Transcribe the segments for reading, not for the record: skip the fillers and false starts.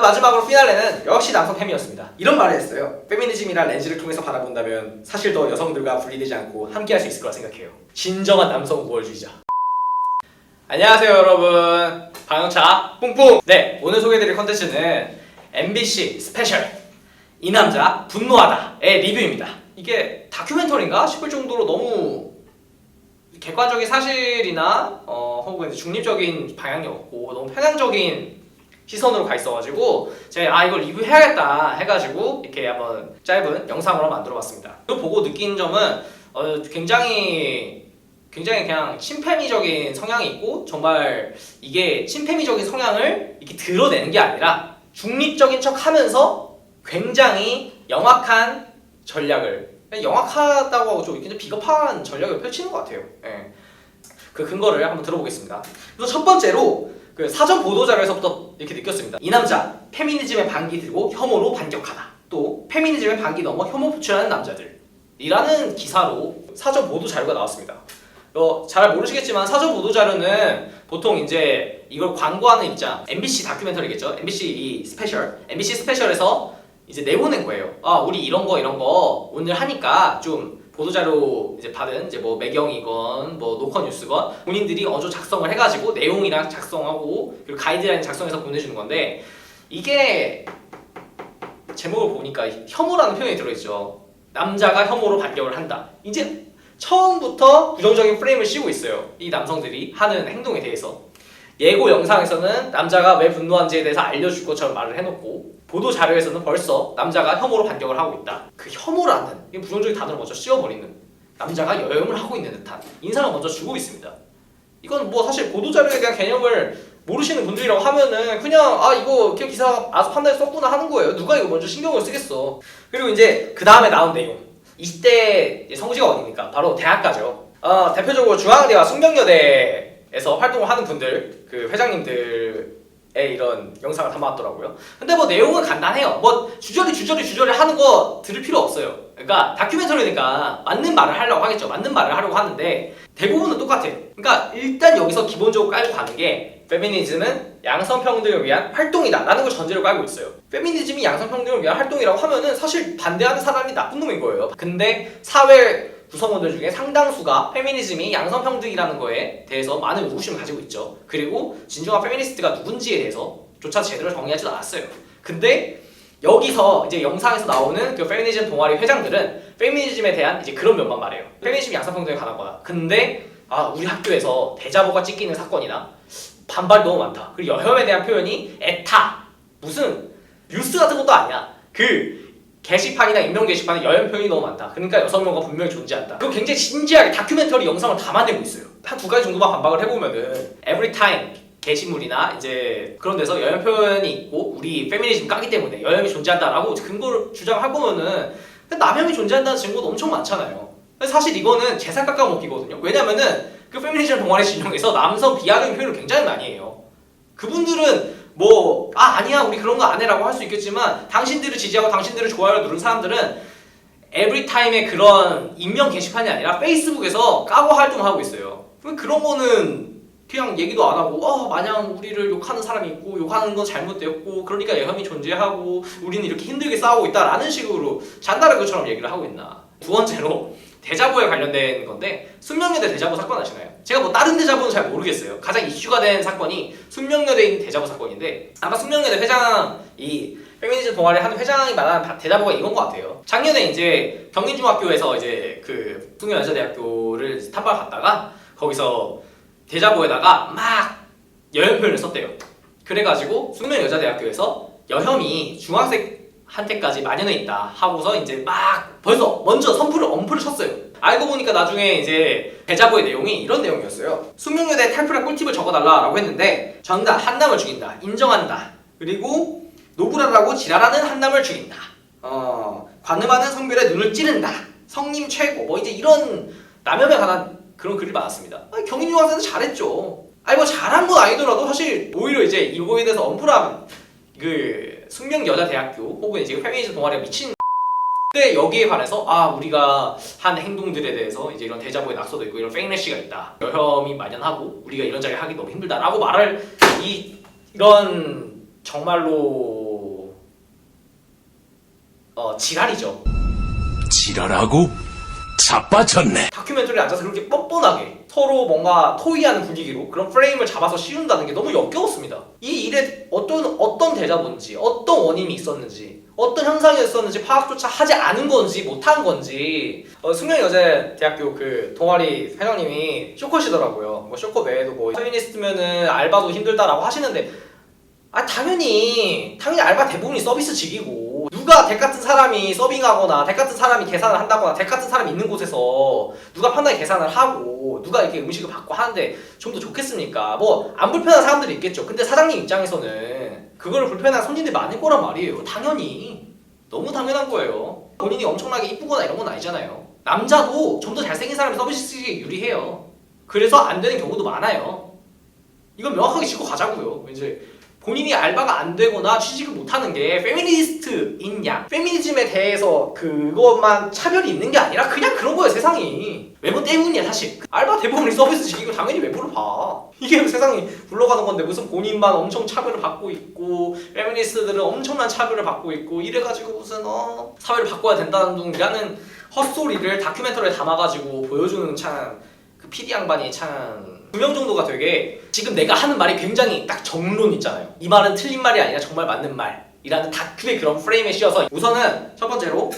마지막으로 피날레는 역시 남성 팸이었습니다. 이런 말을 했어요. 페미니즘이란 렌즈를 통해서 바라본다면 사실 더 여성들과 분리되지 않고 함께할 수 있을 거라 생각해요. 진정한 남성 우월주의자. 안녕하세요 여러분, 방영차 뿡뿡. 네, 오늘 소개해드릴 컨텐츠는 MBC 스페셜 이 남자 분노하다의 리뷰입니다. 이게 다큐멘터리인가 싶을 정도로 너무 객관적인 사실이나 혹은 중립적인 방향이 없고 너무 편향적인 시선으로 가 있어가지고 제가 이걸 리뷰해야겠다 해가지고 이렇게 한번 짧은 영상으로 만들어봤습니다. 이거 보고 느낀 점은 굉장히 그냥 친페미적인 성향이 있고, 정말 이게 친페미적인 성향을 이렇게 드러내는 게 아니라 중립적인 척하면서 굉장히 영악한 전략을, 영악하다고 하고 좀 굉장히 비겁한 전략을 펼치는 것 같아요. 예. 그 근거를 한번 들어보겠습니다. 그래서 첫 번째로 그 사전 보도자료에서부터 이렇게 느꼈습니다. 이 남자 페미니즘의 반기 들고 혐오로 반격하다. 또 페미니즘의 반기 넘어 혐오 표출하는 남자들 이라는 기사로 사전 보도자료가 나왔습니다. 잘 모르시겠지만 사전 보도자료는 보통 이제 이걸 광고하는 입장, MBC 다큐멘터리겠죠. MBC 이 스페셜, MBC 스페셜에서 이제 내보낸 거예요. 우리 이런 거 오늘 하니까 좀 보도자료 이제 받은 이제 뭐 매경이건 뭐 노컷뉴스건 본인들이 어조 작성을 해가지고 내용이랑 작성하고 그리고 가이드라인 작성해서 보내주는 건데, 이게 제목을 보니까 혐오라는 표현이 들어있죠. 남자가 혐오로 반격을 한다. 이제 처음부터 부정적인 프레임을 씌우고 있어요. 이 남성들이 하는 행동에 대해서. 예고 영상에서는 남자가 왜 분노한지에 대해서 알려줄 것처럼 말을 해놓고, 보도 자료에서는 벌써 남자가 혐오로 반격을 하고 있다. 그 혐오라는 이 부정적인 단어를 먼저 씌워버리는, 남자가 여혐을 하고 있는 듯한 인상을 먼저 주고 있습니다. 이건 뭐 사실 보도 자료에 대한 개념을 모르시는 분들이라고 하면은 그냥 이거 그냥 기사 판단해 썼구나 하는 거예요. 누가 이거 먼저 신경을 쓰겠어. 그리고 이제 그 다음에 나온 내용, 20대 성지가 어디입니까? 바로 대학가죠. 대표적으로 중앙대와 숙명여대에서 활동을 하는 분들, 그 회장님들의 이런 영상을 담아왔더라고요. 근데 뭐 내용은 간단해요. 뭐 주저리 하는 거 들을 필요 없어요. 그러니까 다큐멘터리니까 맞는 말을 하려고 하겠죠. 맞는 말을 하려고 하는데 대부분은 똑같아요. 그러니까 일단 여기서 기본적으로 깔고 가는 게, 페미니즘은 양성평등을 위한 활동이다 라는 걸 전제로 깔고 있어요. 페미니즘이 양성평등을 위한 활동이라고 하면은 사실 반대하는 사람이 나쁜 놈인 거예요. 근데 사회 구성원들 중에 상당수가 페미니즘이 양성평등이라는 거에 대해서 많은 의구심을 가지고 있죠. 그리고 진정한 페미니스트가 누군지에 대해서 조차 제대로 정리하지도 않았어요. 근데 여기서 이제 영상에서 나오는 그 페미니즘 동아리 회장들은 페미니즘에 대한 이제 그런 면만 말해요. 페미니즘이 양성평등에 관한 거다. 근데 우리 학교에서 대자보가 찢기는 사건이나 반발이 너무 많다. 그리고 여혐에 대한 표현이 에타, 무슨 뉴스 같은 것도 아니야. 그 게시판이나 익명 게시판에 여혐 표현이 너무 많다. 그러니까 여성명과 분명히 존재한다. 그거 굉장히 진지하게 다큐멘터리 영상을 담아내고 있어요. 한 두 가지 정도만 반박을 해보면은 에브리타임 게시물이나 이제 그런 데서 여혐 표현이 있고 우리 페미니즘 까기 때문에 여혐이 존재한다라고 근거를 주장할 거면은 남혐이 존재한다는 증거도 엄청 많잖아요. 사실 이거는 재산 깎아먹기거든요. 왜냐면은 그 페미니즘 동아리 진영에서 남성 비하적인 표현을 굉장히 많이 해요. 그분들은 뭐 아니야 우리 그런 거 안 해라고 할 수 있겠지만, 당신들을 지지하고 당신들을 좋아요 누른 사람들은 에브리타임의 그런 익명 게시판이 아니라 페이스북에서 까고 활동하고 있어요. 그런 거는 그냥 얘기도 안 하고 마냥 우리를 욕하는 사람이 있고 욕하는 건 잘못되었고 그러니까 여혐이 존재하고 우리는 이렇게 힘들게 싸우고 있다라는 식으로 잔다를 것처럼 얘기를 하고 있나. 두 번째로 대자보에 관련된 건데, 숙명여대 대자보 사건 아시나요? 제가 뭐 다른 대자보는 잘 모르겠어요. 가장 이슈가 된 사건이 숙명여대에 있는 대자보 사건인데, 아마 숙명여대 회장, 이 페미니즘 동아리 하는 회장이 말하는 대자보가 이건 것 같아요. 작년에 이제 경민중학교에서 이제 그 숙명여자대학교를 탐방을 갔다가 거기서 대자보에다가 막 여혐 표현을 썼대요. 그래가지고 숙명여자대학교에서 여혐이 중학생한테까지 만연해 있다 하고서 이제 막 벌써 먼저 엄풀을 쳤어요. 알고 보니까 나중에 이제 대자보의 내용이 이런 내용이었어요. 숙명여대 탈출할 꿀팁을 적어달라라고 했는데, 정답 한남을 죽인다, 인정한다, 그리고 노브라라고 지랄하는 한남을 죽인다, 관음하는 성별에 눈을 찌른다, 성님 최고, 뭐 이제 이런 남혐에 관한 그런 글이 많았습니다. 경인중학생은 잘했죠. 뭐 잘한 건 아니더라도 사실 오히려 이제 이거에 대해서 엄풀한 그 숙명여자대학교 혹은 이제 페미니즘 동아리가 미친. 근데 여기에 관해서 우리가 한 행동들에 대해서 이제 이런 대자보에 낙서도 있고 이런 페이내시가 있다, 여혐이 만연하고 우리가 이런 자리를 하기 너무 힘들다라고 말할 이런 정말로 지랄이죠. 지랄하고 자빠졌네. 다큐멘터리에 앉아서 그렇게 뻔뻔하게 서로 뭔가 토의하는 분위기로 그런 프레임을 잡아서 씌운다는 게 너무 역겨웠습니다. 이 일에 어떤 대자본지, 어떤 원인이 있었는지, 어떤 현상이 있었는지 파악조차 하지 않은 건지 못한 건지. 승명이 어제 대학교 그 동아리 회장님이 쇼컷이더라고요. 뭐 쇼컷 외에도 뭐 페미니스트면은 알바도 힘들다라고 하시는데, 당연히 알바 대부분이 서비스직이고, 누가 덱 같은 사람이 서빙하거나 덱 같은 사람이 계산을 한다거나 덱 같은 사람이 있는 곳에서 누가 편하게 계산을 하고 누가 이렇게 음식을 받고 하는데 좀 더 좋겠습니까? 뭐 안 불편한 사람들이 있겠죠. 근데 사장님 입장에서는 그걸 불편한 손님들이 많을 거란 말이에요. 당연히 너무 당연한 거예요. 본인이 엄청나게 이쁘거나 이런 건 아니잖아요. 남자도 좀 더 잘생긴 사람이 서비스직에 유리해요. 그래서 안 되는 경우도 많아요. 이건 명확하게 짚고 가자고요. 이제 본인이 알바가 안 되거나 취직을 못하는 게 페미니스트인 양, 페미니즘에 대해서 그것만 차별이 있는 게 아니라 그냥 그런 거예요. 세상이 외모 때문이야. 사실 알바 대부분이 서비스직이고 당연히 외모를 봐. 이게 세상이 굴러가는 건데 무슨 본인만 엄청 차별을 받고 있고 페미니스트들은 엄청난 차별을 받고 있고 이래가지고 무슨 사회를 바꿔야 된다는 둥이라는 헛소리를 다큐멘터리에 담아가지고 보여주는 참 그 PD 양반이 참 2명 정도가 되게 지금 내가 하는 말이 굉장히 딱 정론 있잖아요. 이 말은 틀린 말이 아니라 정말 맞는 말이라는 다큐의 그런 프레임에 씌워서 우선은 첫 번째로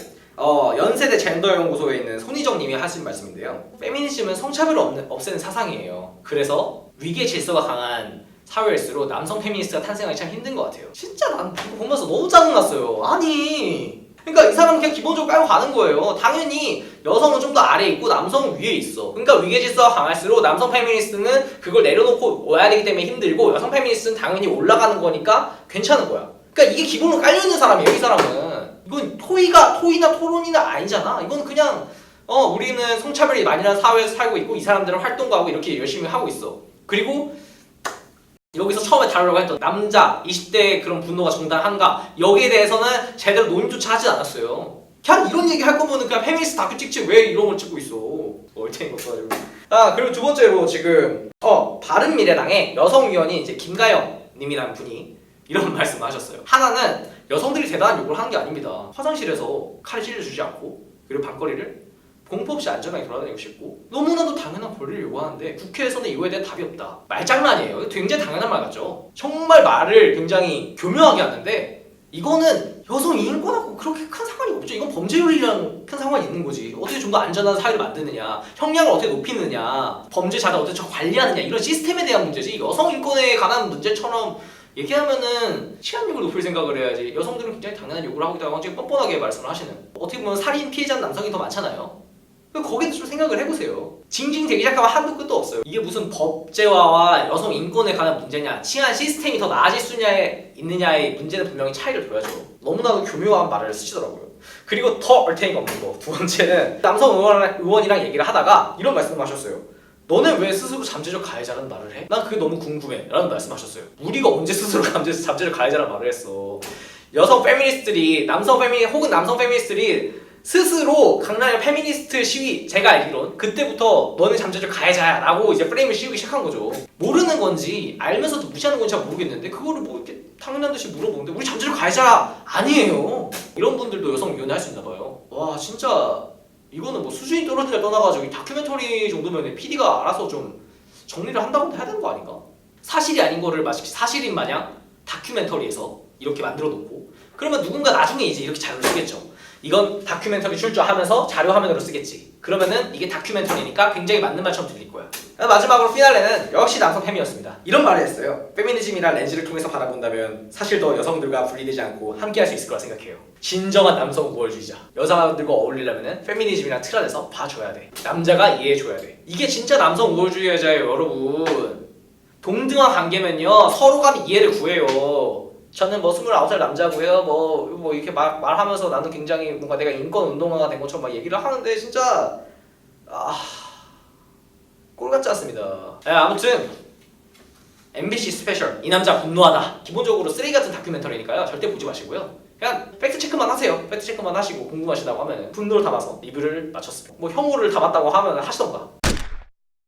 연세대 젠더연구소에 있는 손희정 님이 하신 말씀인데요. 페미니즘은 성차별을 없애는 사상이에요. 그래서 위계 질서가 강한 사회일수록 남성 페미니스트가 탄생하기 참 힘든 것 같아요. 진짜 난 이거 보면서 너무 짜증났어요. 아니 그러니까 이 사람은 그냥 기본적으로 깔고 가는 거예요. 당연히 여성은 좀 더 아래에 있고 남성은 위에 있어. 그러니까 위계 질서가 강할수록 남성 페미니스트는 그걸 내려놓고 와야 되기 때문에 힘들고 여성 페미니스트는 당연히 올라가는 거니까 괜찮은 거야. 그러니까 이게 기본으로 깔려있는 사람이에요. 이 사람은. 이건 토의나 토론이나 아니잖아. 이건 그냥 우리는 성차별이 많이 나는 사회에서 살고 있고 이 사람들은 활동가고 이렇게 열심히 하고 있어. 그리고 여기서 처음에 다루려고 했던 남자 20대의 그런 분노가 정당한가 여기에 대해서는 제대로 논의조차 하진 않았어요. 그냥 이런 얘기 할 거면은 그냥 페미니스트 다큐 찍지 왜 이런 걸 찍고 있어. 얼탱이 것도 가지고. 그리고 두 번째로 지금 바른미래당의 여성위원이 이제 김가영 님이라는 분이 이런 말씀을 하셨어요. 하나는 여성들이 대단한 요구를 하는 게 아닙니다. 화장실에서 칼을 찔러주지 않고 그리고 밤거리를 공포 없이 안전하게 돌아다니고 싶고 너무나도 당연한 권리를 요구하는데 국회에서는 이거에 대한 답이 없다. 말장난이에요. 이거 굉장히 당연한 말 같죠? 정말 말을 굉장히 교묘하게 하는데 이거는 여성 인권하고 그렇게 큰 상관이 없죠. 이건 범죄율이랑 큰 상관이 있는 거지. 어떻게 좀 더 안전한 사회를 만드느냐, 형량을 어떻게 높이느냐, 범죄자들 어떻게 관리하느냐 이런 시스템에 대한 문제지 여성 인권에 관한 문제처럼 얘기하면은 시간력을 높일 생각을 해야지. 여성들은 굉장히 당연한 요구를 하고 있다고 지금 뻔뻔하게 말씀을 하시는. 어떻게 보면 살인 피해자는 남성이 더 많잖아요. 거기도 좀 생각을 해보세요. 징징대기 시작하면 한도 끝도 없어요. 이게 무슨 법제화와 여성 인권에 관한 문제냐, 치안 시스템이 더 나아질 수 있느냐의 문제는 분명히 차이를 둬야죠. 너무나도 교묘한 말을 쓰시더라고요. 그리고 더 얼탱이가 없는 거. 두 번째는 남성 의원이랑 얘기를 하다가 이런 말씀을 하셨어요. 너는 왜 스스로 잠재적 가해자라는 말을 해? 난 그게 너무 궁금해 라는 말씀하셨어요. 우리가 언제 스스로 잠재적 가해자라는 말을 했어. 여성 페미니스트들이 남성 페미니스트들이 스스로 강남의 페미니스트 시위 제가 알기론 그때부터 너는 잠재적 가해자야 라고 이제 프레임을 씌우기 시작한 거죠. 모르는 건지 알면서도 무시하는 건지 잘 모르겠는데 그거를 뭐 이렇게 당연한 듯이 물어보는데 우리 잠재적 가해자 아니에요. 이런 분들도 여성위원회 할 수 있나 봐요. 와 진짜 이거는 뭐 수준이 떨어지냐 떠나가지고 다큐멘터리 정도면 PD가 알아서 좀 정리를 한다고 해야 되는 거 아닌가? 사실이 아닌 거를 마치 사실인 마냥 다큐멘터리에서 이렇게 만들어 놓고 그러면 누군가 나중에 이제 이렇게 자료를 쓰겠죠. 이건 다큐멘터리 출처하면서 자료 화면으로 쓰겠지. 그러면은 이게 다큐멘터리니까 굉장히 맞는 말처럼 들릴 거야. 마지막으로 피날레는 역시 남성 페미였습니다. 이런 말을 했어요. 페미니즘이란 렌즈를 통해서 바라본다면 사실 더 여성들과 분리되지 않고 함께할 수 있을 거라 생각해요. 진정한 남성 우월주의자. 여자들과 어울리려면 페미니즘이란 틀 안에서 봐줘야 돼. 남자가 이해해줘야 돼. 이게 진짜 남성 우월주의자예요 여러분. 동등한 관계면요 서로 간에 이해를 구해요. 저는 뭐 29살 남자고요. 뭐 이렇게 말하면서 나는 굉장히 뭔가 내가 인권 운동가가 된 것처럼 막 얘기를 하는데 진짜 꼴 같지 않습니다. 아무튼 MBC 스페셜 이 남자 분노하다 기본적으로 쓰레기 같은 다큐멘터리니까요 절대 보지 마시고요. 그냥 팩트 체크만 하세요. 팩트 체크만 하시고 궁금하시다고 하면 분노를 담아서 리뷰를 마쳤습니다. 뭐 혐오를 담았다고 하면 하시던가.